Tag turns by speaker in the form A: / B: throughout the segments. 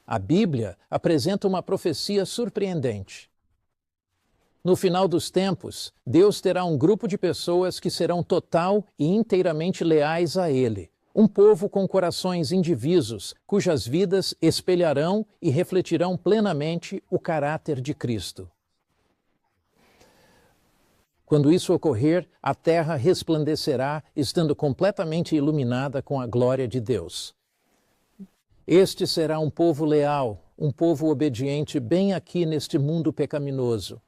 A: A Bíblia apresenta uma profecia surpreendente. No final dos tempos, Deus terá um grupo de pessoas que serão total e inteiramente leais a Ele. Um povo com corações indivisos, cujas vidas espelharão e refletirão plenamente o caráter de Cristo. Quando isso ocorrer, a terra resplandecerá, estando completamente iluminada com a glória de Deus. Este será um povo leal, um povo obediente bem aqui neste mundo pecaminoso.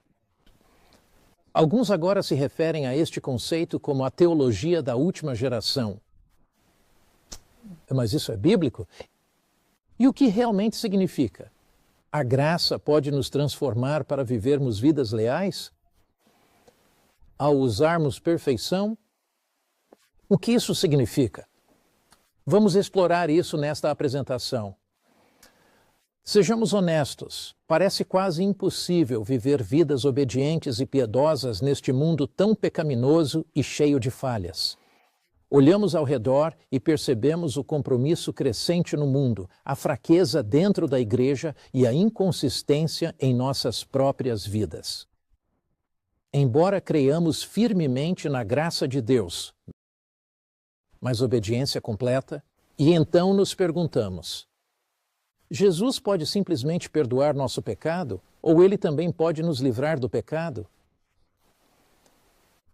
A: Alguns agora se referem a este conceito como a teologia da última geração. Mas isso é bíblico? E o que realmente significa? A graça pode nos transformar para vivermos vidas leais? Ao usarmos perfeição? O que isso significa? Vamos explorar isso nesta apresentação. Sejamos honestos, parece quase impossível viver vidas obedientes e piedosas neste mundo tão pecaminoso e cheio de falhas. Olhamos ao redor e percebemos o compromisso crescente no mundo, a fraqueza dentro da igreja e a inconsistência em nossas próprias vidas. Embora creiamos firmemente na graça de Deus, mas obediência completa, e então nos perguntamos: Jesus pode simplesmente perdoar nosso pecado, ou Ele também pode nos livrar do pecado?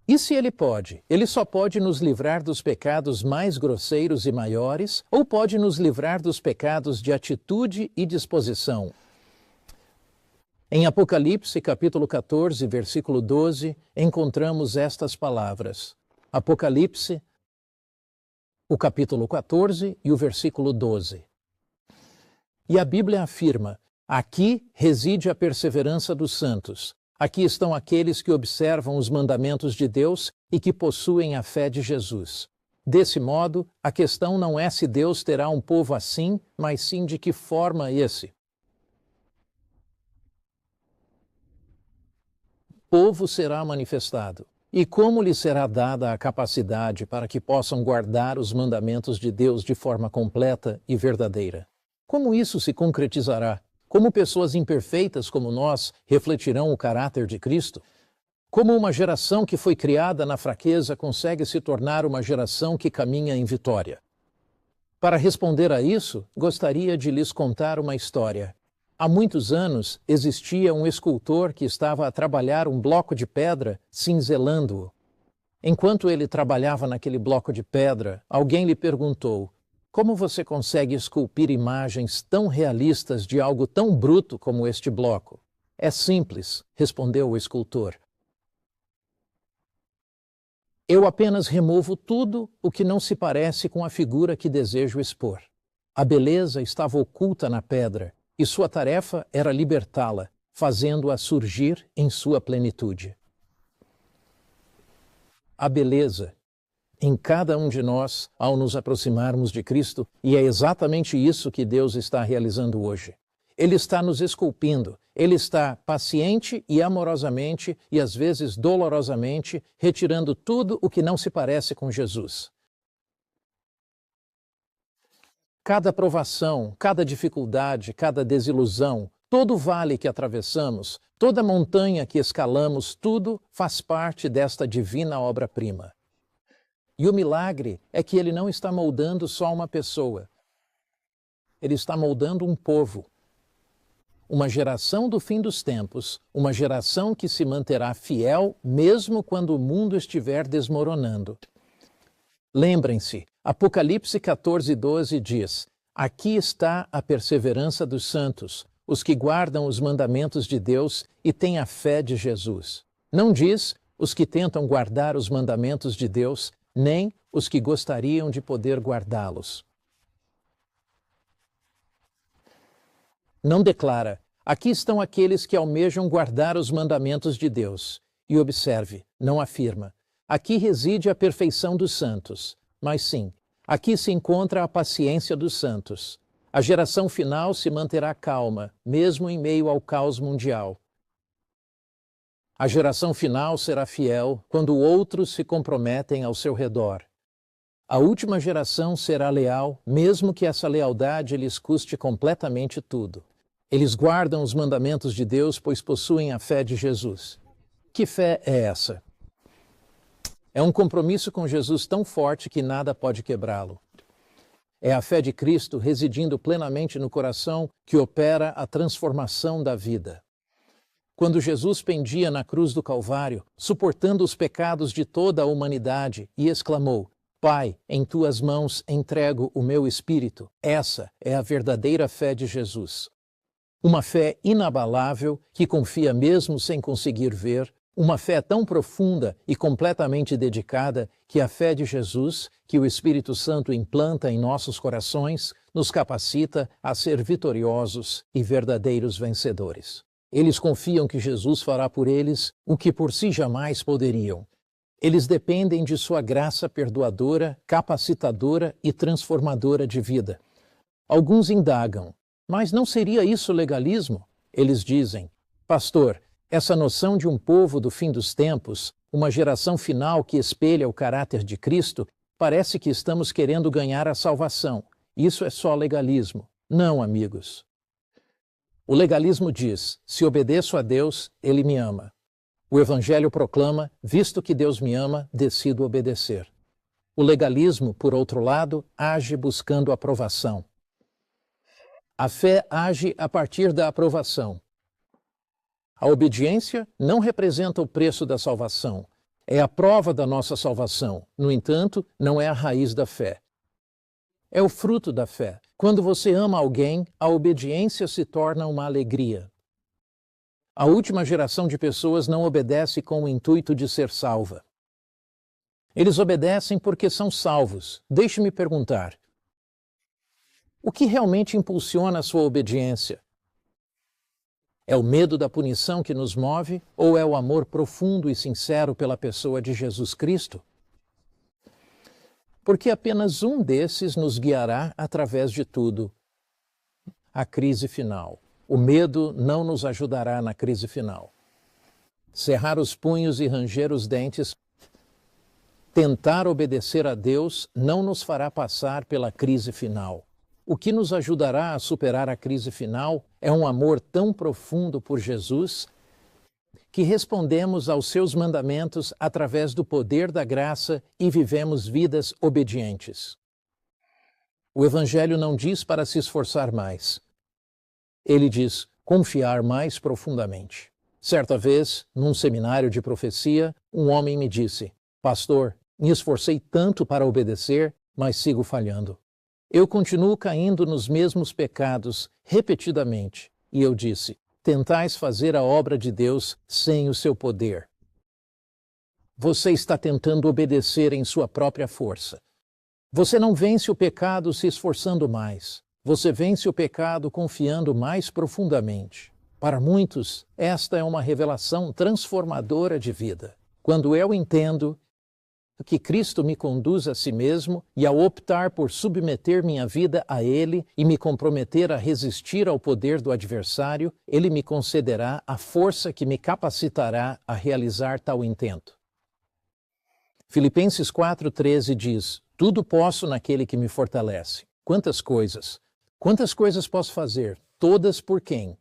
A: E se Ele pode, Ele só pode nos livrar dos pecados mais grosseiros e maiores, ou pode nos livrar dos pecados de atitude e disposição? Em Apocalipse, capítulo 14, versículo 12, encontramos estas palavras. Apocalipse, o capítulo 14 e o versículo 12. E a Bíblia afirma: aqui reside a perseverança dos santos. Aqui estão aqueles que observam os mandamentos de Deus e que possuem a fé de Jesus. Desse modo, a questão não é se Deus terá um povo assim, mas sim de que forma esse povo será manifestado. E como lhe será dada a capacidade para que possam guardar os mandamentos de Deus de forma completa e verdadeira? Como isso se concretizará? Como pessoas imperfeitas como nós refletirão o caráter de Cristo? Como uma geração que foi criada na fraqueza consegue se tornar uma geração que caminha em vitória? Para responder a isso, gostaria de lhes contar uma história. Há muitos anos, existia um escultor que estava a trabalhar um bloco de pedra, cinzelando-o. Enquanto ele trabalhava naquele bloco de pedra, alguém lhe perguntou: como você consegue esculpir imagens tão realistas de algo tão bruto como este bloco? É simples, respondeu o escultor. Eu apenas removo tudo o que não se parece com a figura que desejo expor. A beleza estava oculta na pedra, e sua tarefa era libertá-la, fazendo-a surgir em sua plenitude. A beleza em cada um de nós ao nos aproximarmos de Cristo, e é exatamente isso que Deus está realizando hoje. Ele está nos esculpindo, Ele está paciente e amorosamente, e às vezes dolorosamente, retirando tudo o que não se parece com Jesus. Cada provação, cada dificuldade, cada desilusão, todo vale que atravessamos, toda montanha que escalamos, tudo faz parte desta divina obra-prima. E o milagre é que Ele não está moldando só uma pessoa. Ele está moldando um povo. Uma geração do fim dos tempos, uma geração que se manterá fiel mesmo quando o mundo estiver desmoronando. Lembrem-se, Apocalipse 14, 12 diz: aqui está a perseverança dos santos, os que guardam os mandamentos de Deus e têm a fé de Jesus. Não diz os que tentam guardar os mandamentos de Deus, nem os que gostariam de poder guardá-los. Não declara: aqui estão aqueles que almejam guardar os mandamentos de Deus. E observe, não afirma: aqui reside a perfeição dos santos. Mas sim, aqui se encontra a paciência dos santos. A geração final se manterá calma, mesmo em meio ao caos mundial. A geração final será fiel quando outros se comprometem ao seu redor. A última geração será leal, mesmo que essa lealdade lhes custe completamente tudo. Eles guardam os mandamentos de Deus, pois possuem a fé de Jesus. Que fé é essa? É um compromisso com Jesus tão forte que nada pode quebrá-lo. É a fé de Cristo residindo plenamente no coração que opera a transformação da vida. Quando Jesus pendia na cruz do Calvário, suportando os pecados de toda a humanidade, e exclamou: Pai, em tuas mãos entrego o meu espírito. Essa é a verdadeira fé de Jesus. Uma fé inabalável que confia mesmo sem conseguir ver, uma fé tão profunda e completamente dedicada que a fé de Jesus, que o Espírito Santo implanta em nossos corações, nos capacita a ser vitoriosos e verdadeiros vencedores. Eles confiam que Jesus fará por eles o que por si jamais poderiam. Eles dependem de sua graça perdoadora, capacitadora e transformadora de vida. Alguns indagam: mas não seria isso legalismo? Eles dizem: Pastor, essa noção de um povo do fim dos tempos, uma geração final que espelha o caráter de Cristo, parece que estamos querendo ganhar a salvação. Isso é só legalismo. Não, amigos. O legalismo diz: se obedeço a Deus, Ele me ama. O Evangelho proclama: visto que Deus me ama, decido obedecer. O legalismo, por outro lado, age buscando aprovação. A fé age a partir da aprovação. A obediência não representa o preço da salvação. É a prova da nossa salvação. No entanto, não é a raiz da fé. É o fruto da fé. Quando você ama alguém, a obediência se torna uma alegria. A última geração de pessoas não obedece com o intuito de ser salva. Eles obedecem porque são salvos. Deixe-me perguntar: o que realmente impulsiona a sua obediência? É o medo da punição que nos move ou é o amor profundo e sincero pela pessoa de Jesus Cristo? Porque apenas um desses nos guiará através de tudo. A crise final. O medo não nos ajudará na crise final. Cerrar os punhos e ranger os dentes, tentar obedecer a Deus não nos fará passar pela crise final. O que nos ajudará a superar a crise final é um amor tão profundo por Jesus que respondemos aos seus mandamentos através do poder da graça e vivemos vidas obedientes. O Evangelho não diz para se esforçar mais. Ele diz confiar mais profundamente. Certa vez, num seminário de profecia, um homem me disse: Pastor, me esforcei tanto para obedecer, mas sigo falhando. Eu continuo caindo nos mesmos pecados repetidamente. E eu disse: tentais fazer a obra de Deus sem o seu poder. Você está tentando obedecer em sua própria força. Você não vence o pecado se esforçando mais. Você vence o pecado confiando mais profundamente. Para muitos, esta é uma revelação transformadora de vida. Quando eu entendo que Cristo me conduz a si mesmo e ao optar por submeter minha vida a Ele e me comprometer a resistir ao poder do adversário, Ele me concederá a força que me capacitará a realizar tal intento. Filipenses 4,13 diz: tudo posso naquele que me fortalece. Quantas coisas? Quantas coisas posso fazer? Todas por quem?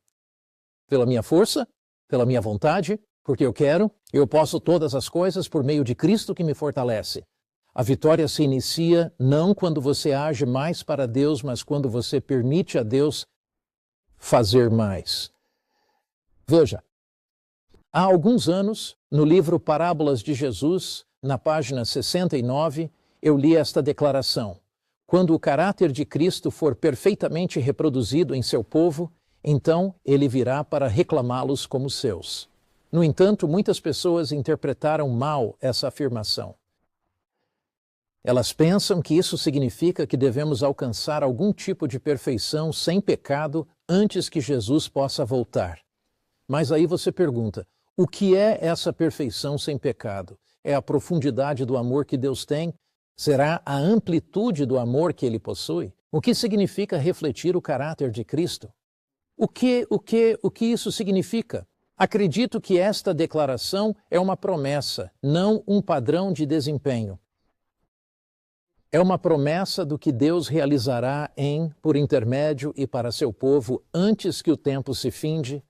A: Pela minha força? Pela minha vontade? Porque eu quero? Eu posso todas as coisas por meio de Cristo que me fortalece. A vitória se inicia não quando você age mais para Deus, mas quando você permite a Deus fazer mais. Veja, há alguns anos, no livro Parábolas de Jesus, na página 69, eu li esta declaração: quando o caráter de Cristo for perfeitamente reproduzido em seu povo, então ele virá para reclamá-los como seus. No entanto, muitas pessoas interpretaram mal essa afirmação. Elas pensam que isso significa que devemos alcançar algum tipo de perfeição sem pecado antes que Jesus possa voltar. Mas aí você pergunta: o que é essa perfeição sem pecado? É a profundidade do amor que Deus tem? Será a amplitude do amor que Ele possui? O que significa refletir o caráter de Cristo? O que isso significa? Acredito que esta declaração é uma promessa, não um padrão de desempenho. É uma promessa do que Deus realizará por intermédio e para seu povo antes que o tempo se finde,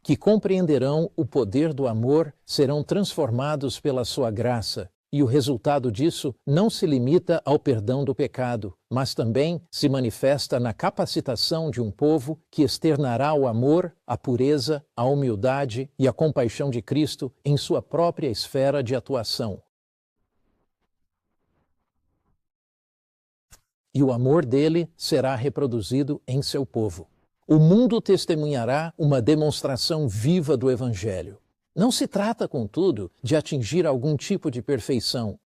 A: que compreenderão o poder do amor, serão transformados pela sua graça, e o resultado disso não se limita ao perdão do pecado, mas também se manifesta na capacitação de um povo que externará o amor, a pureza, a humildade e a compaixão de Cristo em sua própria esfera de atuação. E o amor dele será reproduzido em seu povo. O mundo testemunhará uma demonstração viva do Evangelho. Não se trata, contudo, de atingir algum tipo de perfeição.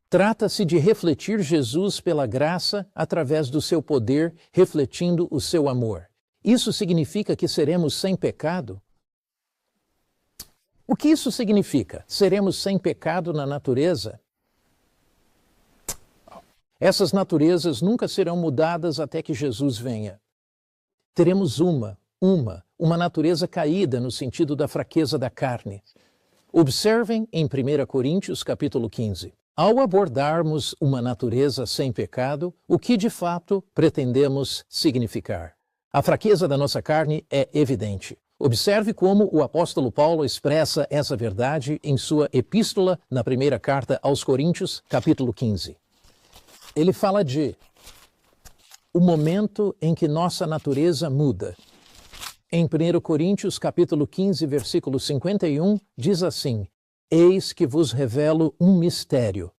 A: Trata-se de refletir Jesus pela graça através do seu poder, refletindo o seu amor. Isso significa que seremos sem pecado? O que isso significa? Seremos sem pecado na natureza? Essas naturezas nunca serão mudadas até que Jesus venha. Teremos uma natureza caída no sentido da fraqueza da carne. Observem em 1 Coríntios capítulo 15. Ao abordarmos uma natureza sem pecado, o que de fato pretendemos significar? A fraqueza da nossa carne é evidente. Observe como o apóstolo Paulo expressa essa verdade em sua epístola na primeira carta aos Coríntios, capítulo 15. Ele fala de o momento em que nossa natureza muda. Em 1 Coríntios, capítulo 15, versículo 51, diz assim: Eis que vos revelo um mistério.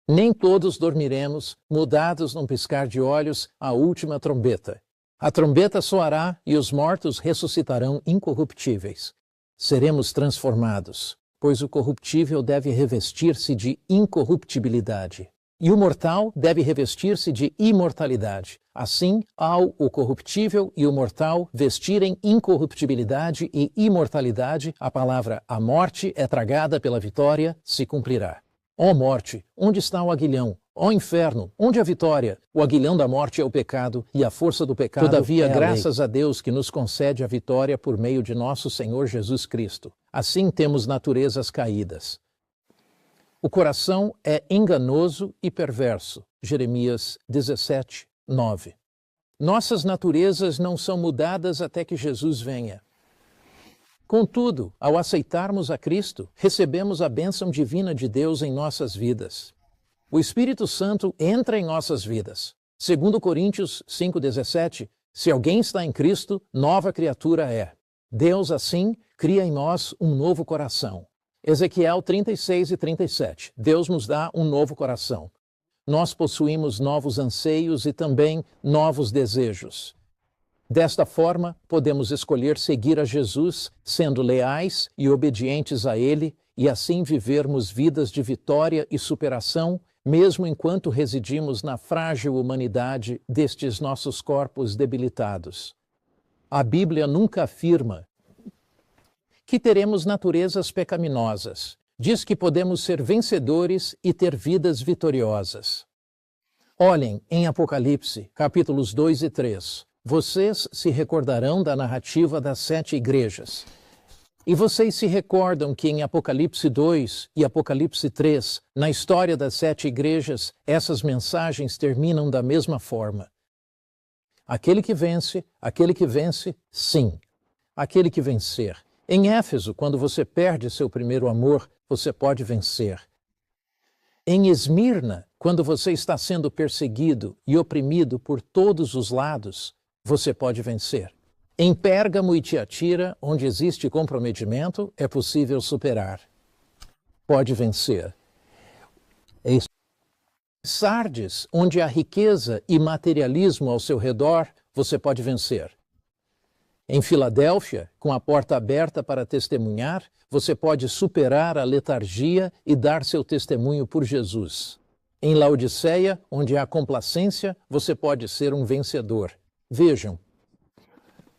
A: Nem todos dormiremos, mudados num piscar de olhos, à última trombeta. A trombeta soará e os mortos ressuscitarão incorruptíveis. Seremos transformados, pois o corruptível deve revestir-se de incorruptibilidade. E o mortal deve revestir-se de imortalidade. Assim, ao o corruptível e o mortal vestirem incorruptibilidade e imortalidade, a palavra a morte é tragada pela vitória, se cumprirá. Ó morte, onde está o aguilhão? Ó inferno, onde a vitória? O aguilhão da morte é o pecado, e a força do pecado Todavia, é a graças lei. A Deus que nos concede a vitória por meio de nosso Senhor Jesus Cristo. Assim temos naturezas caídas. O coração é enganoso e perverso. Jeremias 17, 9. Nossas naturezas não são mudadas até que Jesus venha. Contudo, ao aceitarmos a Cristo, recebemos a bênção divina de Deus em nossas vidas. O Espírito Santo entra em nossas vidas. Segundo Coríntios 5,17, se alguém está em Cristo, nova criatura é. Deus, assim, cria em nós um novo coração. Ezequiel 36 e 37. Deus nos dá um novo coração. Nós possuímos novos anseios e também novos desejos. Desta forma, podemos escolher seguir a Jesus, sendo leais e obedientes a Ele, e assim vivermos vidas de vitória e superação, mesmo enquanto residimos na frágil humanidade destes nossos corpos debilitados. A Bíblia nunca afirma que teremos naturezas pecaminosas. Diz que podemos ser vencedores e ter vidas vitoriosas. Olhem em Apocalipse, capítulos 2 e 3. Vocês se recordarão da narrativa das 7 igrejas. E vocês se recordam que em Apocalipse 2 e Apocalipse 3, na história das 7 igrejas, essas mensagens terminam da mesma forma. Aquele que vence, sim. Aquele que vencer. Em Éfeso, quando você perde seu primeiro amor, você pode vencer. Em Esmirna, quando você está sendo perseguido e oprimido por todos os lados, você pode vencer. Em Pérgamo e Tiatira, onde existe comprometimento, é possível superar. Pode vencer. Em Sardes, onde há riqueza e materialismo ao seu redor, você pode vencer. Em Filadélfia, com a porta aberta para testemunhar, você pode superar a letargia e dar seu testemunho por Jesus. Em Laodiceia, onde há complacência, você pode ser um vencedor. Vejam,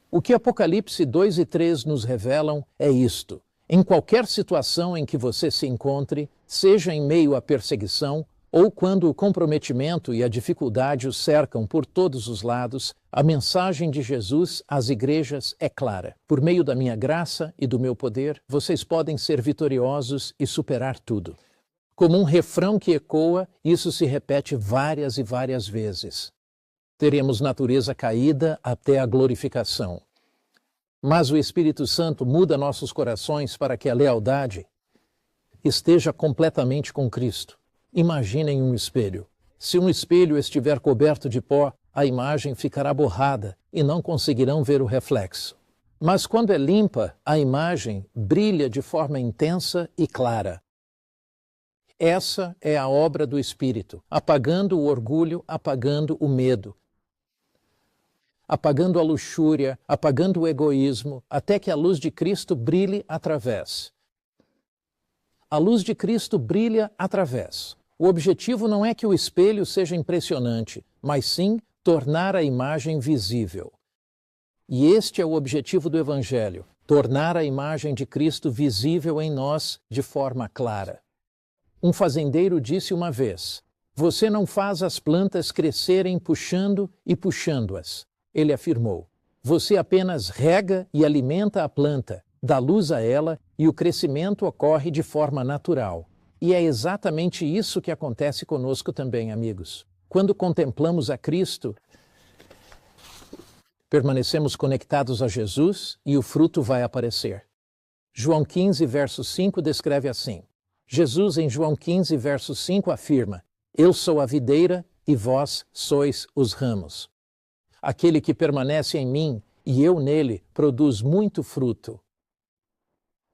A: o que Apocalipse 2 e 3 nos revelam é isto. Em qualquer situação em que você se encontre, seja em meio à perseguição, ou quando o comprometimento e a dificuldade o cercam por todos os lados, a mensagem de Jesus às igrejas é clara. Por meio da minha graça e do meu poder, vocês podem ser vitoriosos e superar tudo. Como um refrão que ecoa, isso se repete várias e várias vezes. Teremos natureza caída até a glorificação. Mas o Espírito Santo muda nossos corações para que a lealdade esteja completamente com Cristo. Imaginem um espelho. Se um espelho estiver coberto de pó, a imagem ficará borrada e não conseguirão ver o reflexo. Mas quando é limpa, a imagem brilha de forma intensa e clara. Essa é a obra do Espírito, apagando o orgulho, apagando o medo, apagando a luxúria, apagando o egoísmo, até que a luz de Cristo brilhe através. A luz de Cristo brilha através. O objetivo não é que o espelho seja impressionante, mas sim tornar a imagem visível. E este é o objetivo do Evangelho, tornar a imagem de Cristo visível em nós de forma clara. Um fazendeiro disse uma vez: "Você não faz as plantas crescerem puxando e puxando-as." Ele afirmou: "Você apenas rega e alimenta a planta, dá luz a ela e o crescimento ocorre de forma natural." E é exatamente isso que acontece conosco também, amigos. Quando contemplamos a Cristo, permanecemos conectados a Jesus e o fruto vai aparecer. João 15, verso 5 descreve assim: Jesus, em João 15, verso 5, afirma: "Eu sou a videira e vós sois os ramos. Aquele que permanece em mim e eu nele produz muito fruto."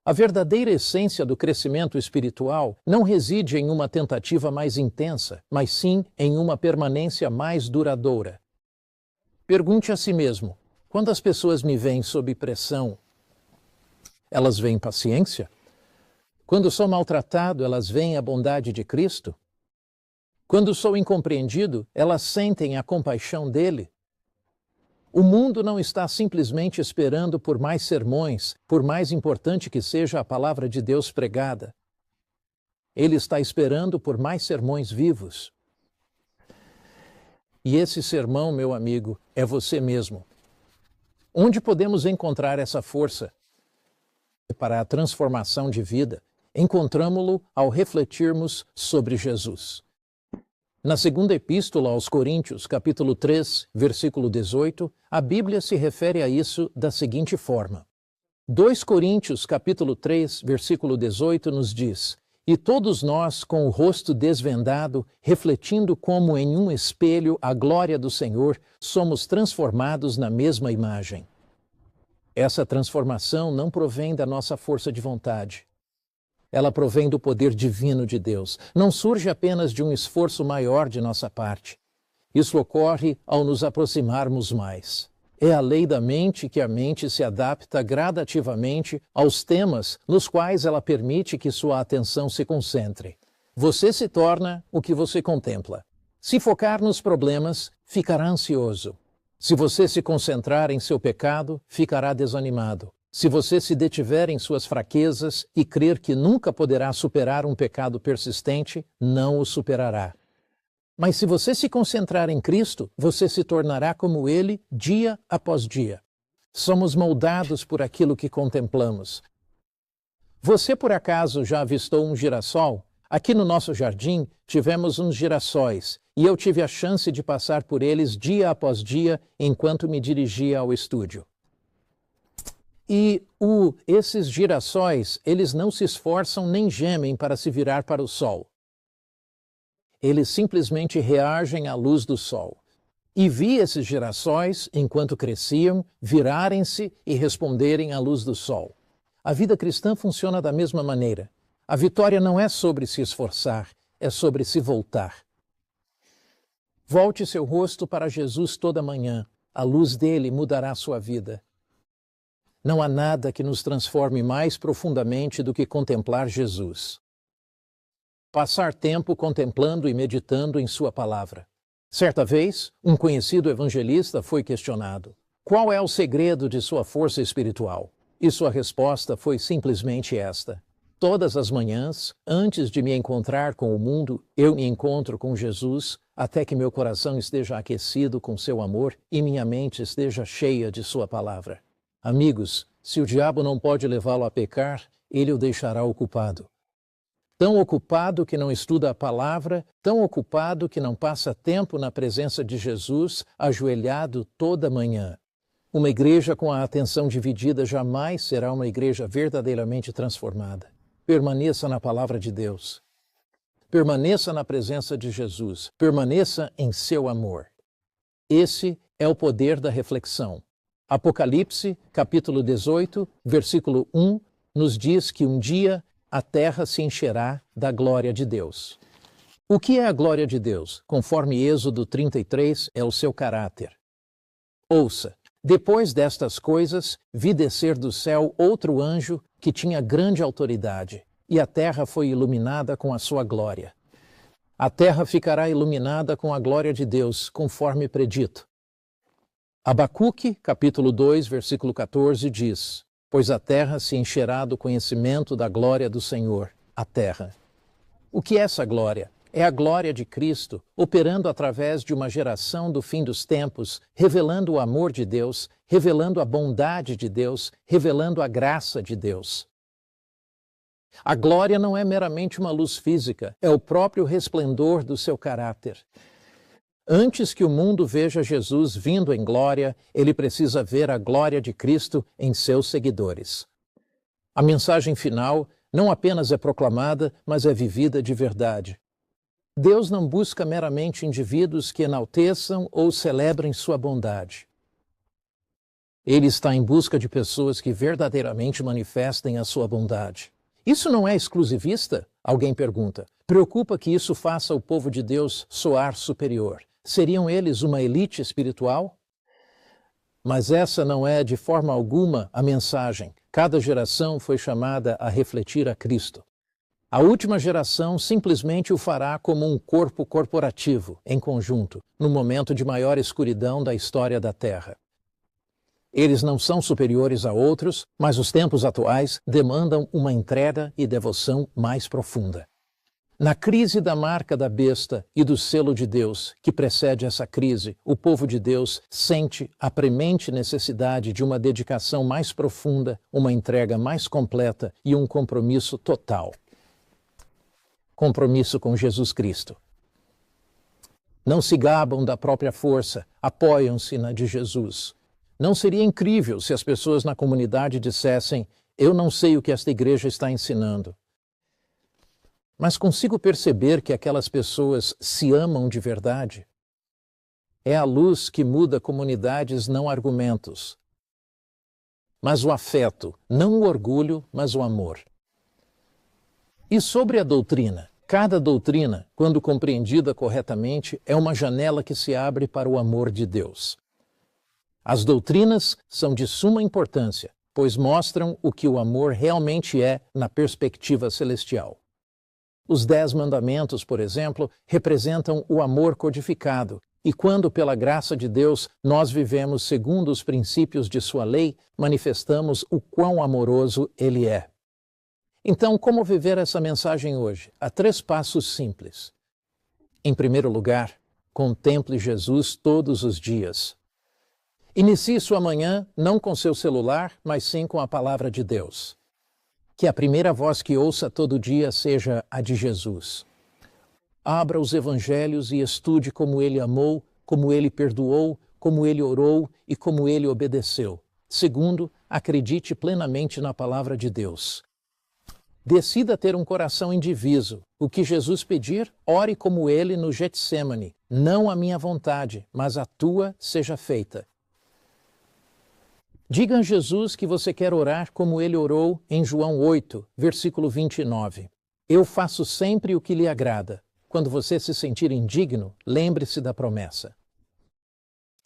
A: A verdadeira essência do crescimento espiritual não reside em uma tentativa mais intensa, mas sim em uma permanência mais duradoura. Pergunte a si mesmo: quando as pessoas me veem sob pressão, elas veem paciência? Quando sou maltratado, elas veem a bondade de Cristo? Quando sou incompreendido, elas sentem a compaixão dele? O mundo não está simplesmente esperando por mais sermões, por mais importante que seja a palavra de Deus pregada. Ele está esperando por mais sermões vivos. E esse sermão, meu amigo, é você mesmo. Onde podemos encontrar essa força para a transformação de vida? Encontramo-lo ao refletirmos sobre Jesus. Na segunda epístola aos Coríntios, capítulo 3, versículo 18, a Bíblia se refere a isso da seguinte forma. 2 Coríntios, capítulo 3, versículo 18, nos diz: "E todos nós, com o rosto desvendado, refletindo como em um espelho a glória do Senhor, somos transformados na mesma imagem." Essa transformação não provém da nossa força de vontade. Ela provém do poder divino de Deus. Não surge apenas de um esforço maior de nossa parte. Isso ocorre ao nos aproximarmos mais. É a lei da mente que a mente se adapta gradativamente aos temas nos quais ela permite que sua atenção se concentre. Você se torna o que você contempla. Se focar nos problemas, ficará ansioso. Se você se concentrar em seu pecado, ficará desanimado. Se você se detiver em suas fraquezas e crer que nunca poderá superar um pecado persistente, não o superará. Mas se você se concentrar em Cristo, você se tornará como Ele dia após dia. Somos moldados por aquilo que contemplamos. Você, por acaso, já avistou um girassol? Aqui no nosso jardim, tivemos uns girassóis, e eu tive a chance de passar por eles dia após dia enquanto me dirigia ao estúdio. E esses girassóis, eles não se esforçam nem gemem para se virar para o sol. Eles simplesmente reagem à luz do sol. E vi esses girassóis, enquanto cresciam, virarem-se e responderem à luz do sol. A vida cristã funciona da mesma maneira. A vitória não é sobre se esforçar, é sobre se voltar. Volte seu rosto para Jesus toda manhã. A luz dele mudará sua vida. Não há nada que nos transforme mais profundamente do que contemplar Jesus. Passar tempo contemplando e meditando em sua palavra. Certa vez, um conhecido evangelista foi questionado: qual é o segredo de sua força espiritual? E sua resposta foi simplesmente esta: todas as manhãs, antes de me encontrar com o mundo, eu me encontro com Jesus, até que meu coração esteja aquecido com seu amor e minha mente esteja cheia de sua palavra. Amigos, se o diabo não pode levá-lo a pecar, ele o deixará ocupado. tão ocupado que não estuda a palavra, tão ocupado que não passa tempo na presença de Jesus, ajoelhado toda manhã. Uma igreja com a atenção dividida jamais será uma igreja verdadeiramente transformada. Permaneça na palavra de Deus. Permaneça na presença de Jesus. Permaneça em seu amor. Esse é o poder da reflexão. Apocalipse, capítulo 18, versículo 1, nos diz que um dia a terra se encherá da glória de Deus. O que é a glória de Deus? Conforme Êxodo 33, é o seu caráter. Ouça, depois destas coisas, vi descer do céu outro anjo que tinha grande autoridade, e a terra foi iluminada com a sua glória. A terra ficará iluminada com a glória de Deus, conforme predito. Abacuque, capítulo 2, versículo 14, diz: pois a terra se encherá do conhecimento da glória do Senhor, a terra. O que é essa glória? É a glória de Cristo, operando através de uma geração do fim dos tempos, revelando o amor de Deus, revelando a bondade de Deus, revelando a graça de Deus. A glória não é meramente uma luz física, é o próprio resplendor do seu caráter. Antes que o mundo veja Jesus vindo em glória, ele precisa ver a glória de Cristo em seus seguidores. A mensagem final não apenas é proclamada, mas é vivida de verdade. Deus não busca meramente indivíduos que enalteçam ou celebrem sua bondade. Ele está em busca de pessoas que verdadeiramente manifestem a sua bondade. Isso não é exclusivista? Alguém pergunta. Preocupa que isso faça o povo de Deus soar superior. Seriam eles uma elite espiritual? Mas essa não é de forma alguma a mensagem. Cada geração foi chamada a refletir a Cristo. A última geração simplesmente o fará como um corpo corporativo, em conjunto, no momento de maior escuridão da história da Terra. Eles não são superiores a outros, mas os tempos atuais demandam uma entrega e devoção mais profunda. Na crise da marca da besta e do selo de Deus, que precede essa crise, o povo de Deus sente a premente necessidade de uma dedicação mais profunda, uma entrega mais completa e um compromisso total. Compromisso com Jesus Cristo. Não se gabam da própria força, apoiam-se na de Jesus. Não seria incrível se as pessoas na comunidade dissessem: eu não sei o que esta igreja está ensinando. Mas consigo perceber que aquelas pessoas se amam de verdade. É a luz que muda comunidades, não argumentos. Mas o afeto, não o orgulho, mas o amor. E sobre a doutrina? Cada doutrina, quando compreendida corretamente, é uma janela que se abre para o amor de Deus. As doutrinas são de suma importância, pois mostram o que o amor realmente é na perspectiva celestial. Os 10 mandamentos, por exemplo, representam o amor codificado, e quando, pela graça de Deus, nós vivemos segundo os princípios de sua lei, manifestamos o quão amoroso Ele é. Então, como viver essa mensagem hoje? Há 3 passos simples. Em primeiro lugar, contemple Jesus todos os dias. Inicie sua manhã não com seu celular, mas sim com a palavra de Deus. Que a primeira voz que ouça todo dia seja a de Jesus. Abra os evangelhos e estude como ele amou, como ele perdoou, como ele orou e como ele obedeceu. Segundo, acredite plenamente na palavra de Deus. Decida ter um coração indiviso. O que Jesus pedir, ore como ele no Getsêmani. Não a minha vontade, mas a tua seja feita. Diga a Jesus que você quer orar como ele orou em João 8, versículo 29. Eu faço sempre o que lhe agrada. Quando você se sentir indigno, lembre-se da promessa.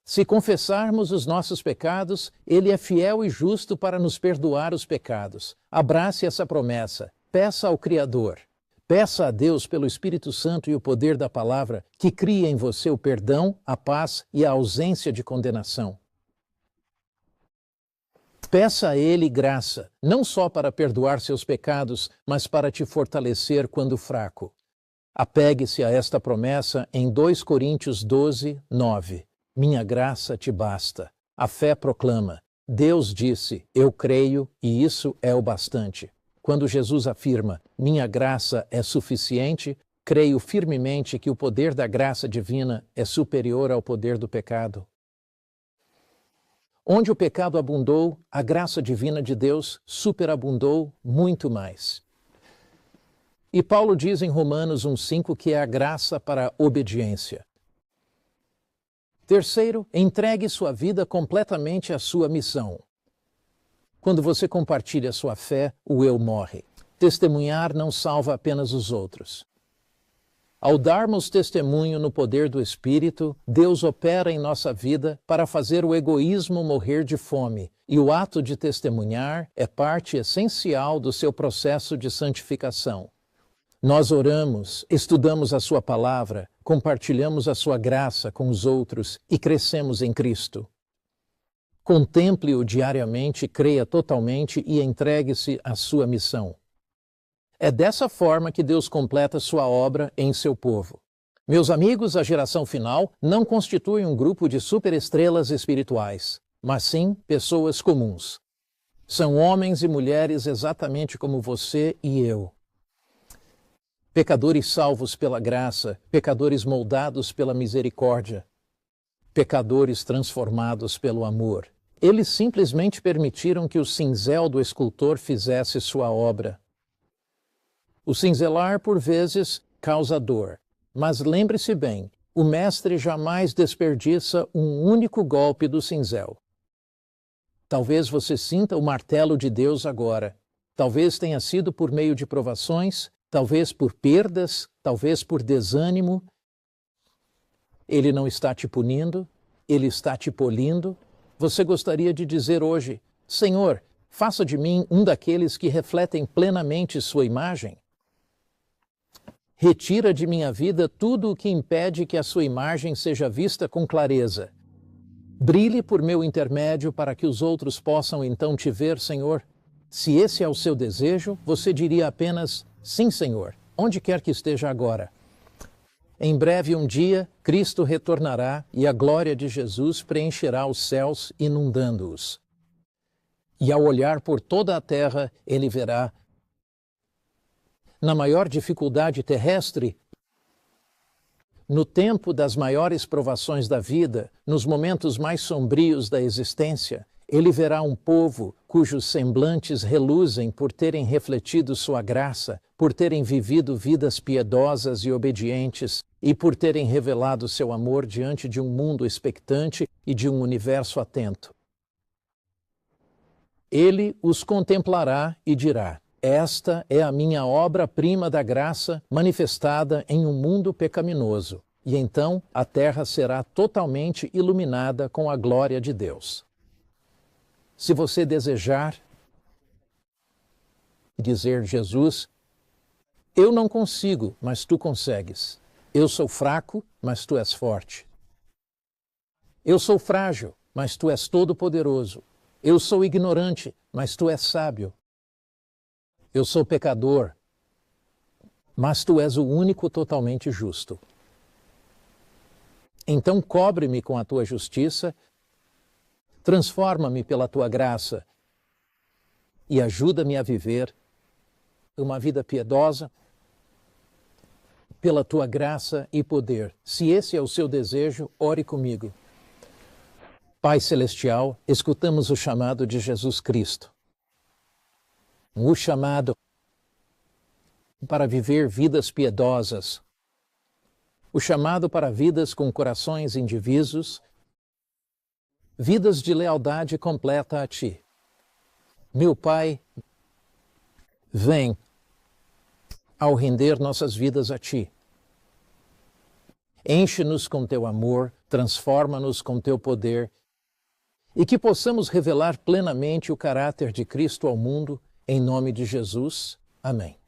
A: Se confessarmos os nossos pecados, ele é fiel e justo para nos perdoar os pecados. Abrace essa promessa. Peça ao Criador. Peça a Deus pelo Espírito Santo e o poder da palavra que crie em você o perdão, a paz e a ausência de condenação. Peça a Ele graça, não só para perdoar seus pecados, mas para te fortalecer quando fraco. Apegue-se a esta promessa em 2 Coríntios 12, 9. Minha graça te basta. A fé proclama. Deus disse, eu creio, e isso é o bastante. Quando Jesus afirma, minha graça é suficiente, creio firmemente que o poder da graça divina é superior ao poder do pecado. Onde o pecado abundou, a graça divina de Deus superabundou muito mais. E Paulo diz em Romanos 1,5 que é a graça para a obediência. Terceiro, entregue sua vida completamente à sua missão. Quando você compartilha sua fé, o eu morre. Testemunhar não salva apenas os outros. Ao darmos testemunho no poder do Espírito, Deus opera em nossa vida para fazer o egoísmo morrer de fome, e o ato de testemunhar é parte essencial do seu processo de santificação. Nós oramos, estudamos a sua palavra, compartilhamos a sua graça com os outros e crescemos em Cristo. Contemple-o diariamente, creia totalmente e entregue-se à sua missão. É dessa forma que Deus completa sua obra em seu povo. Meus amigos, a geração final não constitui um grupo de superestrelas espirituais, mas sim pessoas comuns. São homens e mulheres exatamente como você e eu. Pecadores salvos pela graça, pecadores moldados pela misericórdia, pecadores transformados pelo amor. Eles simplesmente permitiram que o cinzel do escultor fizesse sua obra. O cinzelar, por vezes, causa dor, mas lembre-se bem, o mestre jamais desperdiça um único golpe do cinzel. Talvez você sinta o martelo de Deus agora. Talvez tenha sido por meio de provações, talvez por perdas, talvez por desânimo. Ele não está te punindo, ele está te polindo. Você gostaria de dizer hoje, Senhor, faça de mim um daqueles que refletem plenamente sua imagem? Retira de minha vida tudo o que impede que a sua imagem seja vista com clareza. Brilhe por meu intermédio para que os outros possam então te ver, Senhor. Se esse é o seu desejo, você diria apenas, sim, Senhor, onde quer que esteja agora. Em breve um dia, Cristo retornará e a glória de Jesus preencherá os céus, inundando-os. E ao olhar por toda a terra, ele verá, na maior dificuldade terrestre, no tempo das maiores provações da vida, nos momentos mais sombrios da existência, ele verá um povo cujos semblantes reluzem por terem refletido sua graça, por terem vivido vidas piedosas e obedientes e por terem revelado seu amor diante de um mundo expectante e de um universo atento. Ele os contemplará e dirá, esta é a minha obra-prima da graça manifestada em um mundo pecaminoso, e então a terra será totalmente iluminada com a glória de Deus. Se você desejar dizer, Jesus, eu não consigo, mas tu consegues. Eu sou fraco, mas tu és forte. Eu sou frágil, mas tu és todo-poderoso. Eu sou ignorante, mas tu és sábio. Eu sou pecador, mas tu és o único totalmente justo. Então cobre-me com a tua justiça, transforma-me pela tua graça e ajuda-me a viver uma vida piedosa pela tua graça e poder. Se esse é o seu desejo, ore comigo. Pai Celestial, escutamos o chamado de Jesus Cristo. O chamado para viver vidas piedosas. O chamado para vidas com corações indivisos. Vidas de lealdade completa a Ti. Meu Pai, vem ao render nossas vidas a Ti. Enche-nos com Teu amor, transforma-nos com Teu poder e que possamos revelar plenamente o caráter de Cristo ao mundo, em nome de Jesus. Amém.